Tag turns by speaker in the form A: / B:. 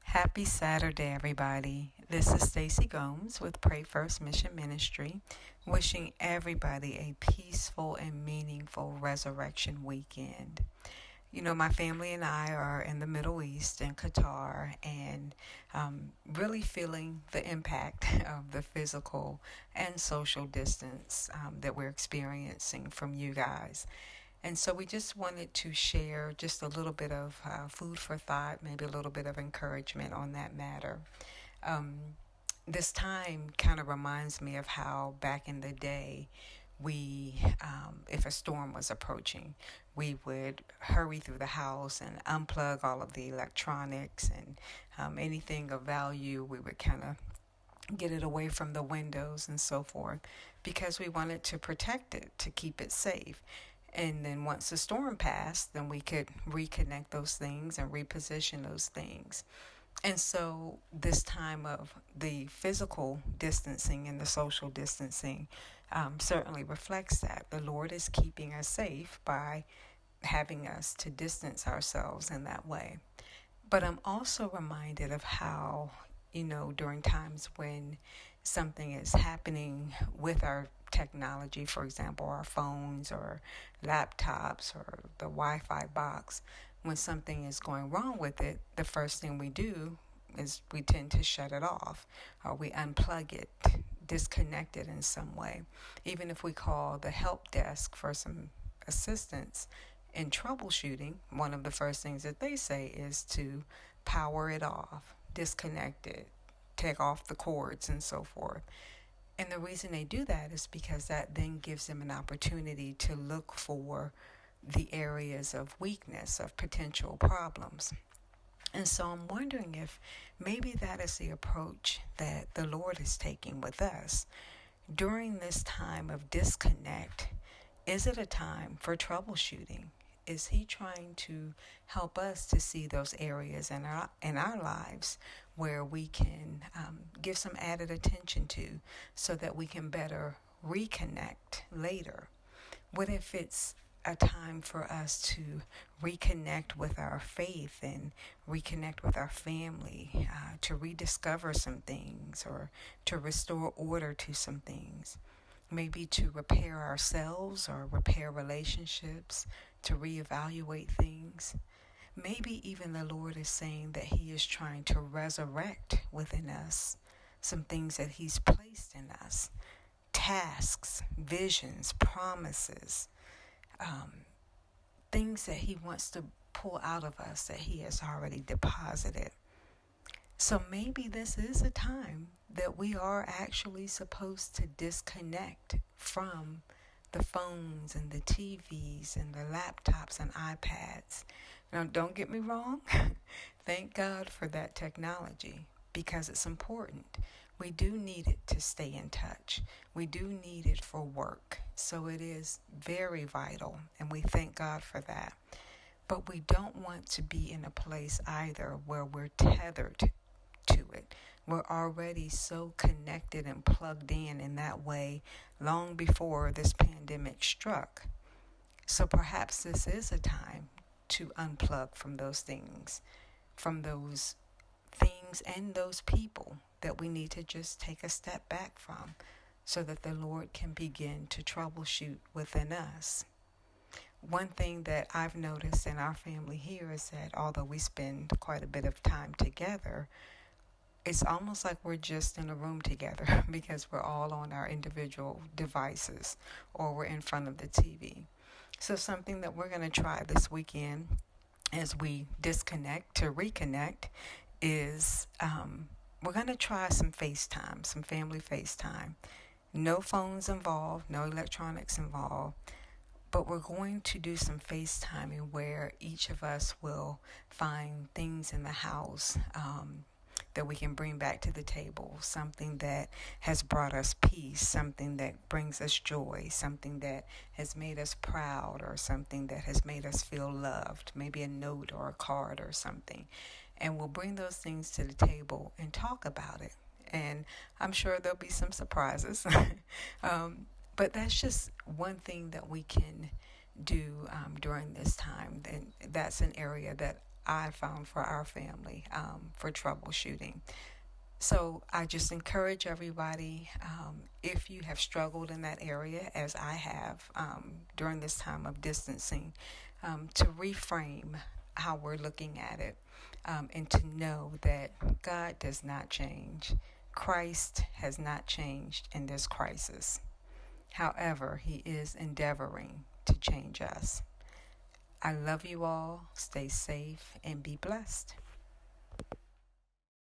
A: Happy Saturday, everybody. This is Stacy Gomes with Pray First Mission Ministry, wishing everybody a peaceful and meaningful resurrection weekend. You know, my family and I are in the Middle East, in Qatar, and really feeling the impact of the physical and social distance that we're experiencing from you guys. And so we just wanted to share just a little bit of food for thought, maybe a little bit of encouragement on that matter. This time kind of reminds me of how back in the day, if a storm was approaching, we would hurry through the house and unplug all of the electronics and anything of value. We would kind of get it away from the windows and so forth because we wanted to protect it, to keep it safe. And then once the storm passed, then we could reconnect those things and reposition those things. And so this time of the physical distancing and the social distancing certainly reflects that. The Lord is keeping us safe by having us to distance ourselves in that way. But I'm also reminded of how, during times when something is happening with our technology, for example, our phones or laptops or the Wi-Fi box, when something is going wrong with it, the first thing we do is we tend to shut it off or we unplug it, disconnect it in some way. Even if we call the help desk for some assistance in troubleshooting, one of the first things that they say is to power it off, disconnect it, take off the cords and so forth. And the reason they do that is because that then gives them an opportunity to look for the areas of weakness, of potential problems. And so I'm wondering if maybe that is the approach that the Lord is taking with us. During this time of disconnect, is it a time for troubleshooting? Is He trying to help us to see those areas in our lives where we can give some added attention to so that we can better reconnect later? What if it's a time for us to reconnect with our faith and reconnect with our family, to rediscover some things or to restore order to some things? Maybe to repair ourselves or repair relationships, to reevaluate things. Maybe even the Lord is saying that He is trying to resurrect within us some things that He's placed in us. Tasks, visions, promises, things that He wants to pull out of us that He has already deposited. So maybe this is a time that we are actually supposed to disconnect from the phones and the TVs and the laptops and iPads. Now, don't get me wrong. Thank God for that technology because it's important. We do need it to stay in touch. We do need it for work. So it is very vital, and we thank God for that. But we don't want to be in a place either where we're tethered to it. We're already so connected and plugged in that way long before this pandemic struck. So perhaps this is a time to unplug from those things and those people that we need to just take a step back from so that the Lord can begin to troubleshoot within us. One thing that I've noticed in our family here is that although we spend quite a bit of time together, it's almost like we're just in a room together because we're all on our individual devices or we're in front of the TV. So something that we're going to try this weekend as we disconnect to reconnect is we're going to try some FaceTime, some family FaceTime. No phones involved, no electronics involved. But we're going to do some FaceTiming where each of us will find things in the house that we can bring back to the table, something that has brought us peace, something that brings us joy, something that has made us proud, or something that has made us feel loved, maybe a note or a card or something. And we'll bring those things to the table and talk about it. And I'm sure there'll be some surprises. But that's just one thing that we can do during this time. And that's an area that I found for our family for troubleshooting. So I just encourage everybody, if you have struggled in that area, as I have during this time of distancing, to reframe how we're looking at it, and to know that God does not change. Christ has not changed in this crisis. However, He is endeavoring to change us. I love you all. Stay safe and be blessed.